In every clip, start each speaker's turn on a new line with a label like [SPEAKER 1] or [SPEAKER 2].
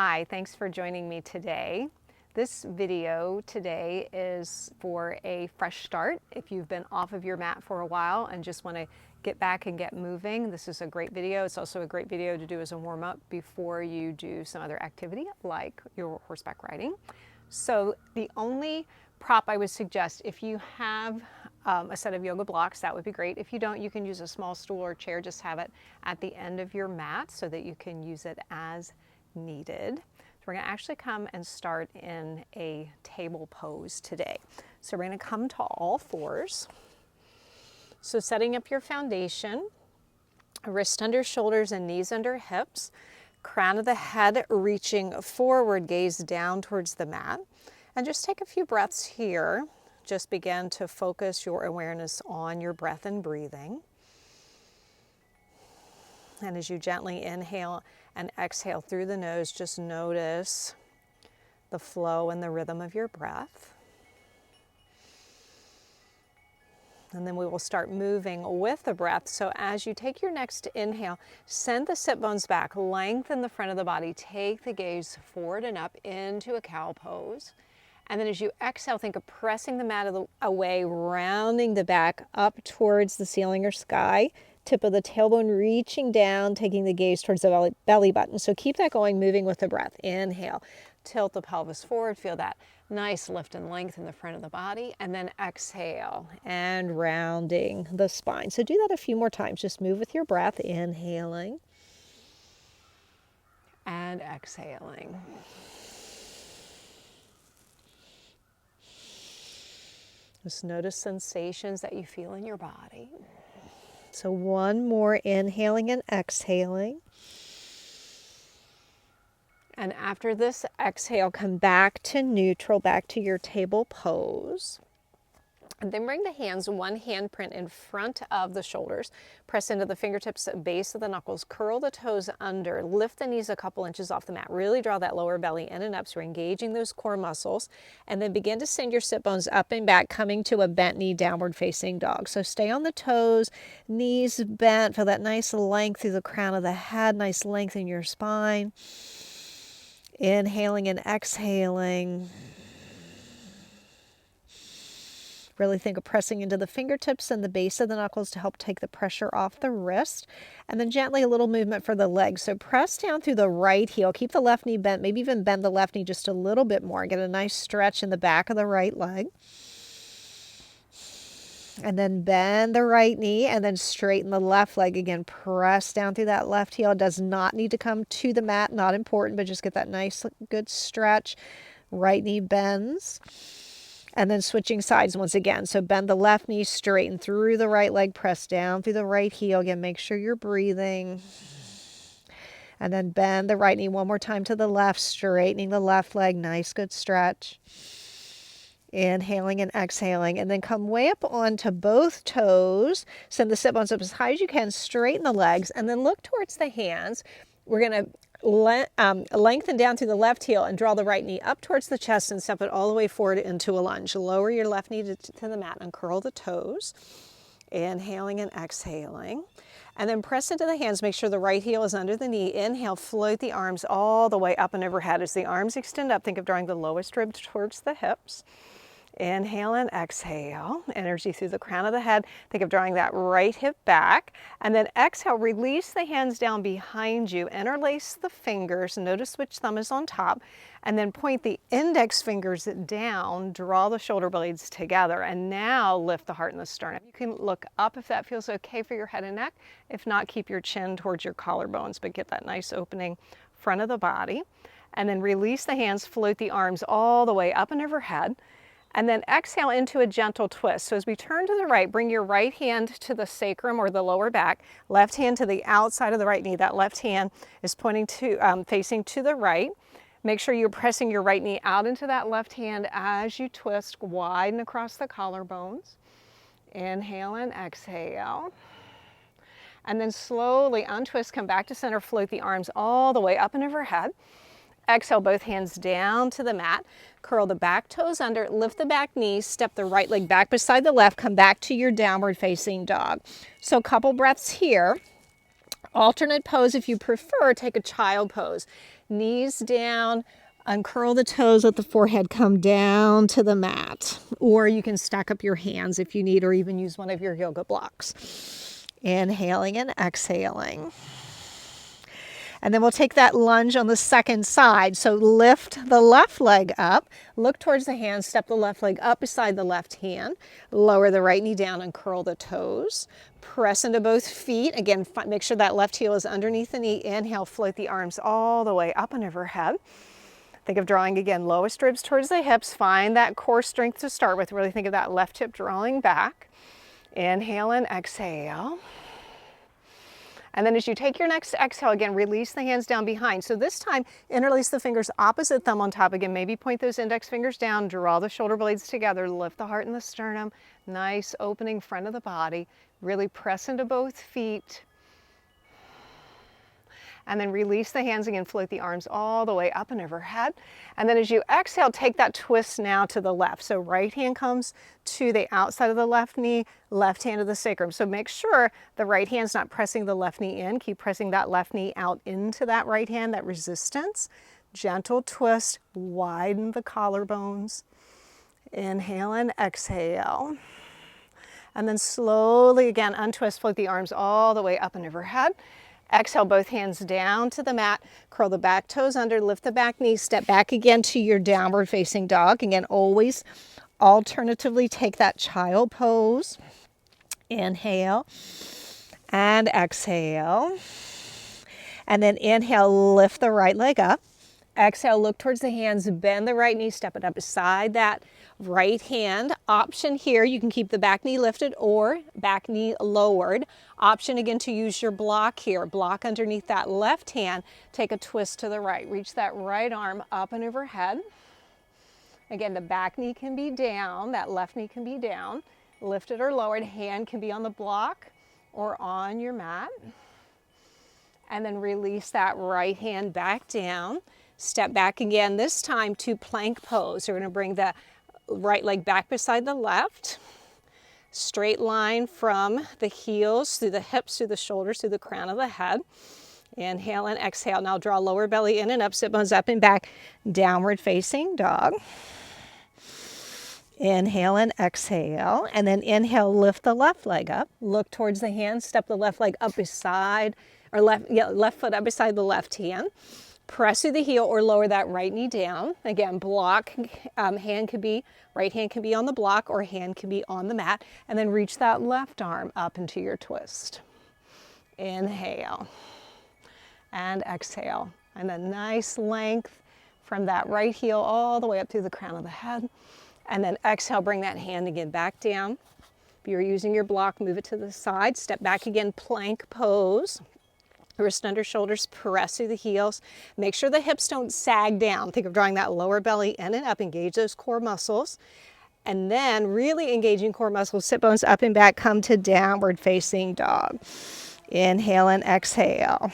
[SPEAKER 1] Hi, thanks for joining me today. This video today is for a fresh start. If you've been off of your mat for a while and just want to get back and get moving, this is a great video. It's also a great video to do as a warm-up before you do some other activity like your horseback riding. So the only prop I would suggest, if you have a set of yoga blocks, that would be great. If you don't, you can use a small stool or chair. Just have it at the end of your mat so that you can use it as needed. So we're going to actually come and start in a table pose today. So we're going to come to all fours. So setting up your foundation, wrist under shoulders and knees under hips, crown of the head reaching forward, gaze down towards the mat. And just take a few breaths here. Just begin to focus your awareness on your breath and breathing. And as you gently inhale and exhale through the nose, just notice the flow and the rhythm of your breath. And then we will start moving with the breath. So as you take your next inhale, send the sit bones back, lengthen the front of the body, take the gaze forward and up into a cow pose. And then as you exhale, think of pressing the mat away, rounding the back up towards the ceiling or sky. Tip of the tailbone reaching down, taking the gaze towards the belly button. So keep that going, moving with the breath. Inhale, tilt the pelvis forward, feel that nice lift and length in the front of the body. And then exhale and rounding the spine. So do that a few more times. Just move with your breath, inhaling and exhaling. Just notice sensations that you feel in your body. So one more, inhaling and exhaling. And after this exhale, come back to neutral, back to your table pose. And then bring the hands, one handprint in front of the shoulders. Press into the fingertips at base of the knuckles. Curl the toes under. Lift the knees a couple inches off the mat. Really draw that lower belly in and up. So we're engaging those core muscles. And then begin to send your sit bones up and back, coming to a bent knee, downward facing dog. So stay on the toes, knees bent. Feel that nice length through the crown of the head. Nice length in your spine. Inhaling and exhaling. Really think of pressing into the fingertips and the base of the knuckles to help take the pressure off the wrist. And then gently a little movement for the legs. So press down through the right heel. Keep the left knee bent. Maybe even bend the left knee just a little bit more. Get a nice stretch in the back of the right leg. And then bend the right knee and then straighten the left leg. Again, press down through that left heel. It does not need to come to the mat. Not important, but just get that nice, good stretch. Right knee bends. And then switching sides once again. So bend the left knee, straighten through the right leg, press down through the right heel. Again, make sure you're breathing. And then bend the right knee one more time to the left, straightening the left leg. Nice, good stretch. Inhaling and exhaling. And then come way up onto both toes. Send the sit bones up as high as you can. Straighten the legs. And then look towards the hands. We're going to lengthen down through the left heel and draw the right knee up towards the chest and step it all the way forward into a lunge. Lower your left knee to the mat and curl the toes. Inhaling and exhaling. And then press into the hands. Make sure the right heel is under the knee. Inhale, float the arms all the way up and overhead. As the arms extend up, think of drawing the lowest rib towards the hips. Inhale and exhale, energy through the crown of the head. Think of drawing that right hip back. And then exhale, release the hands down behind you. Interlace the fingers. Notice which thumb is on top. And then point the index fingers down. Draw the shoulder blades together. And now lift the heart and the sternum. You can look up if that feels okay for your head and neck. If not, keep your chin towards your collarbones, but get that nice opening front of the body. And then release the hands, float the arms all the way up and overhead. And then exhale into a gentle twist. So as we turn to the right, bring your right hand to the sacrum or the lower back, left hand to the outside of the right knee. That left hand is pointing to, facing to the right. Make sure you're pressing your right knee out into that left hand as you twist, widen across the collarbones. Inhale and exhale. And then slowly untwist, come back to center, float the arms all the way up and overhead. Exhale, both hands down to the mat. Curl the back toes under, lift the back knee, step the right leg back beside the left, come back to your downward facing dog. So a couple breaths here. Alternate pose if you prefer, take a child pose. Knees down, uncurl the toes, let the forehead come down to the mat. Or you can stack up your hands if you need, or even use one of your yoga blocks. Inhaling and exhaling. And then we'll take that lunge on the second side. So lift the left leg up, look towards the hand, step the left leg up beside the left hand, lower the right knee down and curl the toes. Press into both feet. Again, make sure that left heel is underneath the knee. Inhale, float the arms all the way up and overhead. Think of drawing again, lowest ribs towards the hips. Find that core strength to start with. Really think of that left hip drawing back. Inhale and exhale. And then as you take your next exhale, again, release the hands down behind. So this time, interlace the fingers opposite thumb on top. Again, maybe point those index fingers down, draw the shoulder blades together, lift the heart and the sternum. Nice opening front of the body. Really press into both feet. And then release the hands again, float the arms all the way up and overhead. And then as you exhale, take that twist now to the left. So right hand comes to the outside of the left knee, left hand to the sacrum. So make sure the right hand's not pressing the left knee in. Keep pressing that left knee out into that right hand, that resistance. Gentle twist, widen the collarbones. Inhale and exhale. And then slowly again, untwist, float the arms all the way up and overhead. Exhale, both hands down to the mat, curl the back toes under, lift the back knee, step back again to your downward facing dog. Again, always alternatively take that child pose. Inhale and exhale. And then inhale, lift the right leg up. Exhale, look towards the hands, bend the right knee, step it up beside that right hand. Option here, you can keep the back knee lifted or back knee lowered. Option again to use your block here. Block underneath that left hand. Take a twist to the right. Reach that right arm up and overhead. Again, the back knee can be down, that left knee can be down. Lifted or lowered, hand can be on the block or on your mat. And then release that right hand back down. Step back again, this time to plank pose. We're going to bring the right leg back beside the left. Straight line from the heels, through the hips, through the shoulders, through the crown of the head. Inhale and exhale. Now draw lower belly in and up, sit bones up and back. Downward facing dog. Inhale and exhale. And then inhale, lift the left leg up. Look towards the hand, step the left leg up beside, or left foot up beside the left hand. Press through the heel or lower that right knee down. Again, block, hand could be, right hand can be on the block or hand can be on the mat. And then reach that left arm up into your twist. Inhale and exhale. And a nice length from that right heel all the way up through the crown of the head. And then exhale, bring that hand again back down. If you're using your block, move it to the side. Step back again, plank pose. Wrist under shoulders, press through the heels. Make sure the hips don't sag down. Think of drawing that lower belly in and up. Engage those core muscles. And then really engaging core muscles, sit bones up and back, come to downward facing dog. Inhale and exhale.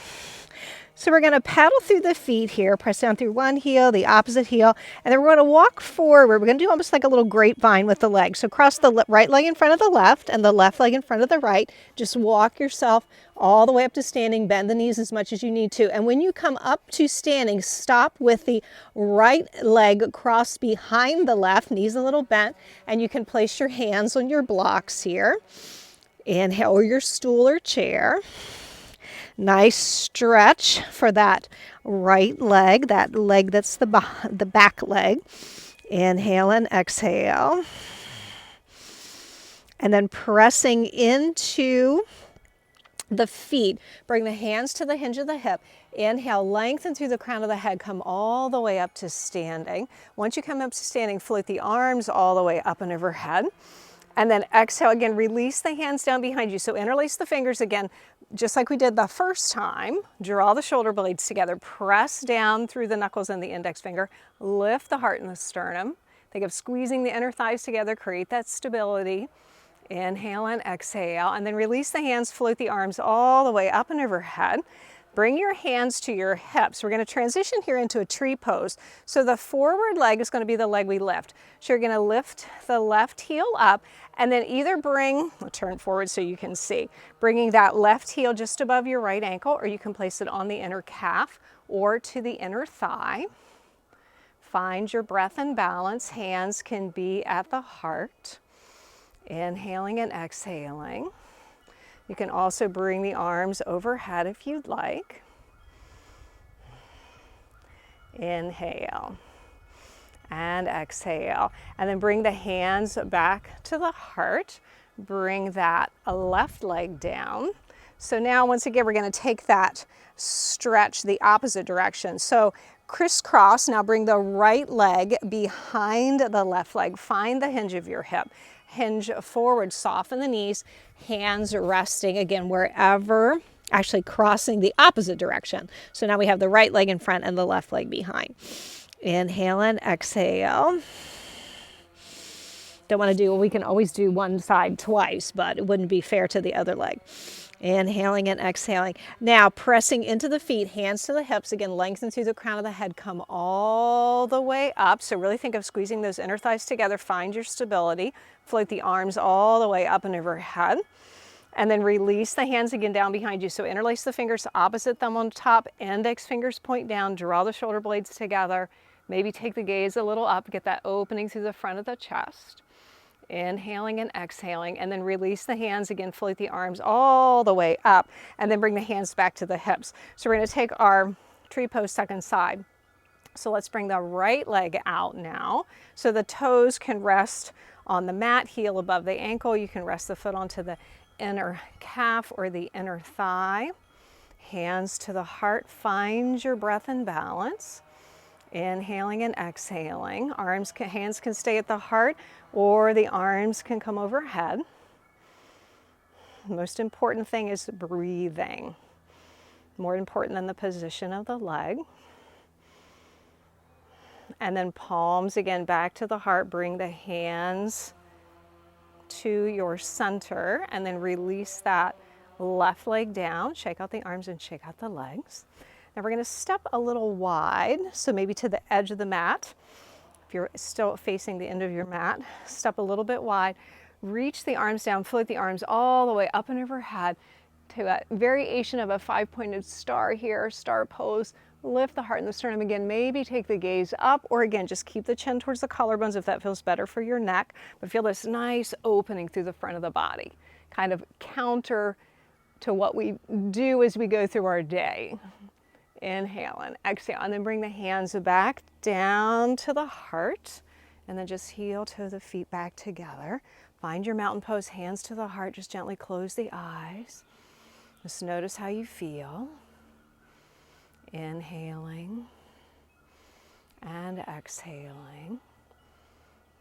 [SPEAKER 1] So we're going to paddle through the feet here, press down through one heel, the opposite heel, and then we're going to walk forward. We're going to do almost like a little grapevine with the legs. So cross the right leg in front of the left and the left leg in front of the right. Just walk yourself all the way up to standing, bend the knees as much as you need to. And when you come up to standing, stop with the right leg crossed behind the left, knees a little bent, and you can place your hands on your blocks here. Inhale, or your stool or chair. Nice stretch for that right leg, that leg that's the back leg. Inhale and exhale. And then pressing into the feet. Bring the hands to the hinge of the hip. Inhale, lengthen through the crown of the head. Come all the way up to standing. Once you come up to standing, float the arms all the way up and overhead. And then exhale again, release the hands down behind you. So interlace the fingers again, just like we did the first time. Draw the shoulder blades together, press down through the knuckles and the index finger, lift the heart and the sternum. Think of squeezing the inner thighs together, create that stability. Inhale and exhale, and then release the hands, float the arms all the way up and overhead.
[SPEAKER 2] Bring your hands to your hips. We're going to transition here into a tree pose. So the forward leg is going to be the leg we lift. So you're going to lift the left heel up and then either I'll turn forward so you can see, bringing that left heel just above your right ankle, or you can place it on the inner calf or to the inner thigh. Find your breath and balance. Hands can be at the heart. Inhaling and exhaling. You can also bring the arms overhead if you'd like. Inhale and exhale. And then bring the hands back to the heart. Bring that left leg down. So now once again, we're going to take that stretch the opposite direction. So crisscross, now bring the right leg behind the left leg. Find the hinge of your hip. Hinge forward, soften the knees, hands resting again wherever, actually crossing the opposite direction. So now we have the right leg in front and the left leg behind. Inhale and exhale. Don't want to do, we can always do one side twice, but it wouldn't be fair to the other leg. Inhaling and exhaling. Now pressing into the feet, hands to the hips. Again, lengthen through the crown of the head, come all the way up. So really think of squeezing those inner thighs together. Find your stability. Float the arms all the way up and overhead. And then release the hands again down behind you. So interlace the fingers, opposite thumb on top, index fingers point down, draw the shoulder blades together. Maybe take the gaze a little up, get that opening through the front of the chest. Inhaling and exhaling, and then release the hands again, float the arms all the way up, and then bring the hands back to the hips. So we're going to take our tree pose second side. So let's bring the right leg out now. So the toes can rest on the mat, heel above the ankle. You can rest the foot onto the inner calf or the inner thigh. Hands to the heart. Find your breath and balance. Inhaling and exhaling. Hands can stay at the heart, or the arms can come overhead. The most important thing is breathing. More important than the position of the leg. And then palms again back to the heart. Bring the hands to your center and then release that left leg down. Shake out the arms and shake out the legs. Now we're going to step a little wide, so maybe to the edge of the mat. If you're still facing the end of your mat, step a little bit wide. Reach the arms down, float the arms all the way up and overhead to a variation of a 5-pointed star here, star pose. Lift the heart and the sternum again. Maybe take the gaze up, or again, just keep the chin towards the collarbones if that feels better for your neck. But feel this nice opening through the front of the body, kind of counter to what we do as we go through our day. Inhale and exhale, and then bring the hands back down to the heart, and then just heel toe the feet back together. Find your mountain pose, hands to the heart, just gently close the eyes. Just notice how you feel. Inhaling and exhaling.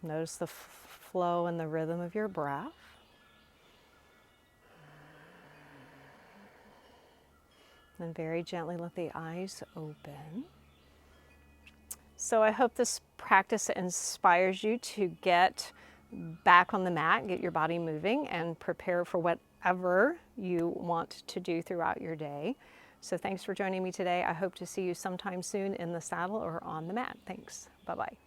[SPEAKER 2] Notice the flow and the rhythm of your breath. And very gently let the eyes open. So I hope this practice inspires you to get back on the mat, get your body moving, and prepare for whatever you want to do throughout your day. So thanks for joining me today. I hope to see you sometime soon in the saddle or on the mat. Thanks. Bye-bye.